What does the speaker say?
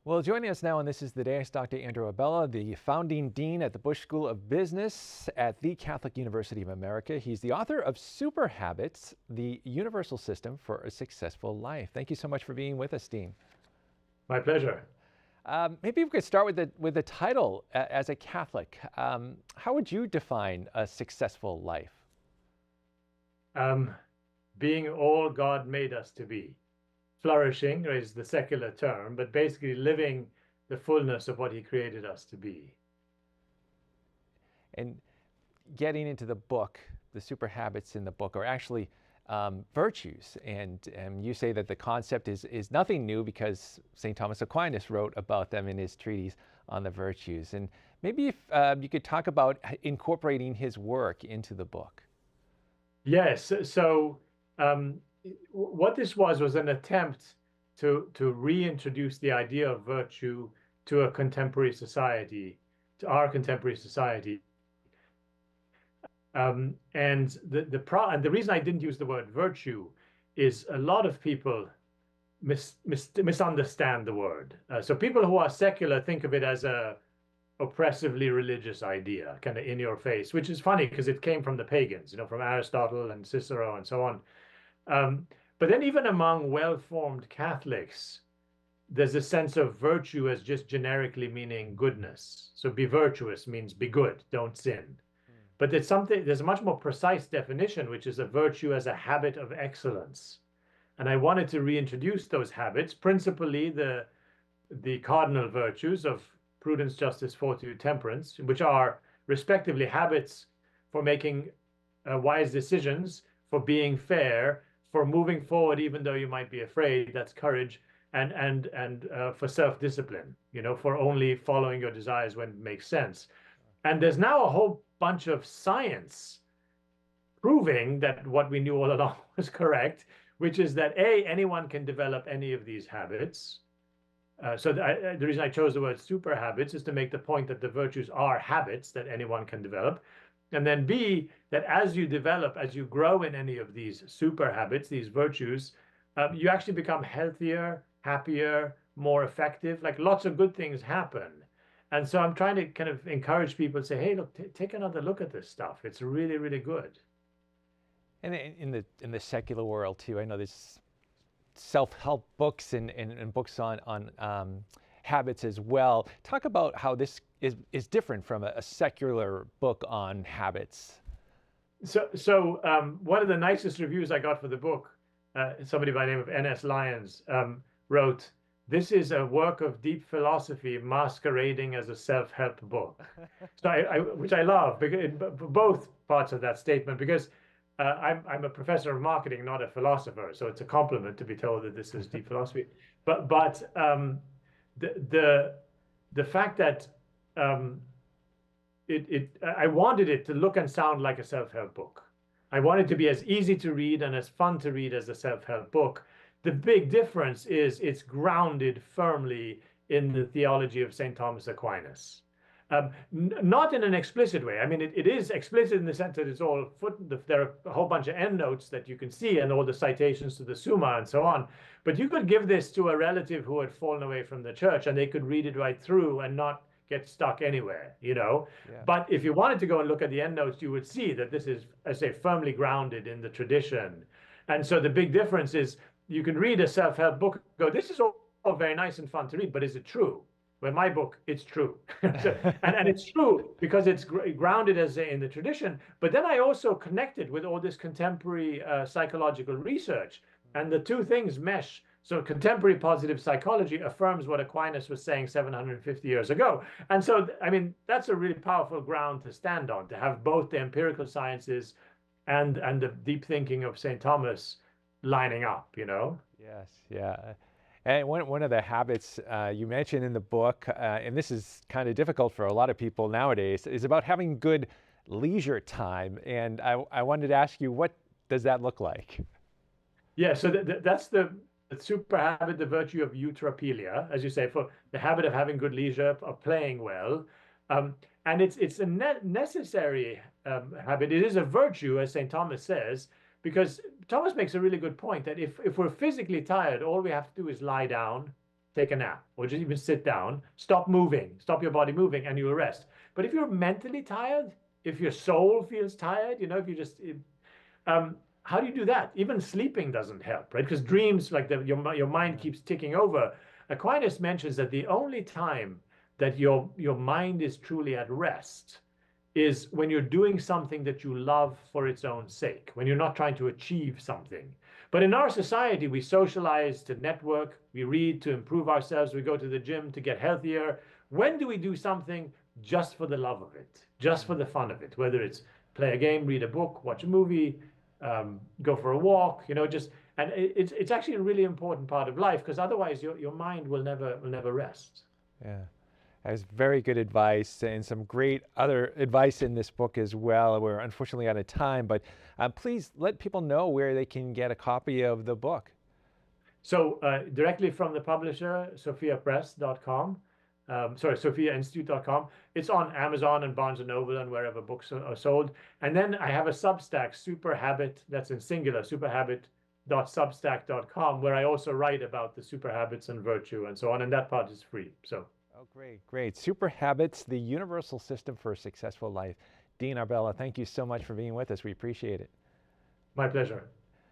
Well, joining us now on This is the Day is Dr. Andrew Abela, the founding dean at the Busch School of Business at the Catholic University of America. He's the author of Superhabits, the universal system for a successful life. Thank you so much for being with us, Dean. My pleasure. Maybe we could start with the title as a Catholic. How would you define a successful life? Being all God made us to be. Flourishing is the secular term, but basically living the fullness of what he created us to be. And getting into the book, the Superhabits in the book are actually virtues. And you say that the concept is nothing new because St. Thomas Aquinas wrote about them in his treatise on the virtues. And maybe if you could talk about incorporating his work into the book. Yes. So what this was an attempt to reintroduce the idea of virtue to a contemporary society, to our contemporary society. And the reason I didn't use the word virtue is a lot of people misunderstand the word. So people who are secular think of it as a oppressively religious idea, kind of in your face, which is funny because it came from the pagans, from Aristotle and Cicero and so on. But then even among well-formed Catholics, there's a sense of virtue as just generically meaning goodness. So be virtuous means be good, don't sin. But there's a much more precise definition, which is a virtue as a habit of excellence. And I wanted to reintroduce those habits, principally the cardinal virtues of prudence, justice, fortitude, temperance, which are respectively habits for making wise decisions, for being fair, for moving forward even though you might be afraid, that's courage, and for self-discipline, for only following your desires when it makes sense. And there's now a whole bunch of science proving that what we knew all along was correct, which is that anyone can develop any of these habits. The reason I chose the word super habits is to make the point that the virtues are habits that anyone can develop. And then B, that as you develop, as you grow in any of these super habits, these virtues, you actually become healthier, happier, more effective. Like lots of good things happen. And so I'm trying to kind of encourage people to say, hey, look, take another look at this stuff. It's really, really good. And in the secular world too, I know there's self-help books and books on habits as well. Talk about how this is different from a secular book on habits. So one of the nicest reviews I got for the book, somebody by the name of N.S. Lyons wrote, "This is a work of deep philosophy masquerading as a self-help book." So which I love, because both parts of that statement, because I'm a professor of marketing, not a philosopher, so it's a compliment to be told that this is deep philosophy. But the fact that I wanted it to look and sound like a self-help book. I wanted it to be as easy to read and as fun to read as a self-help book. The big difference is it's grounded firmly in the theology of St. Thomas Aquinas. Not in an explicit way. I mean, it is explicit in the sense that it's all there are a whole bunch of endnotes that you can see and all the citations to the Summa and so on. But you could give this to a relative who had fallen away from the church and they could read it right through and not get stuck anywhere, Yeah. But if you wanted to go and look at the endnotes, you would see that this is, I say, firmly grounded in the tradition. And so the big difference is you can read a self-help book, go, this is all very nice and fun to read, but is it true? Well, my book, it's true. and it's true because it's grounded in the tradition. But then I also connected with all this contemporary psychological research. And the two things mesh. So contemporary positive psychology affirms what Aquinas was saying 750 years ago. And so, I mean, that's a really powerful ground to stand on, to have both the empirical sciences and the deep thinking of St. Thomas lining up, Yes, yeah. And one of the habits you mentioned in the book, and this is kind of difficult for a lot of people nowadays, is about having good leisure time. And I wanted to ask you, what does that look like? Yeah, so that's the super habit, the virtue of eutrapelia, as you say, for the habit of having good leisure, of playing well. And it's a necessary habit. It is a virtue, as St. Thomas says, because Thomas makes a really good point that if we're physically tired, all we have to do is lie down take a nap, or just even sit down, stop moving, stop your body moving, and you rest. But if you're mentally tired, if your soul feels tired, if you just, how do you do that? Even sleeping doesn't help, right? Because dreams, like your mind keeps ticking over. Aquinas mentions that the only time that your mind is truly at rest is when you're doing something that you love for its own sake, when you're not trying to achieve something. But in our society, we socialize to network, we read to improve ourselves, we go to the gym to get healthier. When do we do something just for the love of it, just for the fun of it? Whether it's play a game, read a book, watch a movie, go for a walk, and it's actually a really important part of life, because otherwise your mind will never rest. Yeah. That was very good advice, and some great other advice in this book as well. We're unfortunately out of time, but please let people know where they can get a copy of the book. So directly from the publisher, sophiapress.com. sophiainstitute.com. It's on Amazon and Barnes & Noble and wherever books are sold. And then I have a Substack, Superhabit, that's in singular, superhabit.substack.com, where I also write about the superhabits and virtue and so on, and that part is free. So. Oh, great. Superhabits, the universal system for a successful life. Dean Abela, thank you so much for being with us. We appreciate it. My pleasure.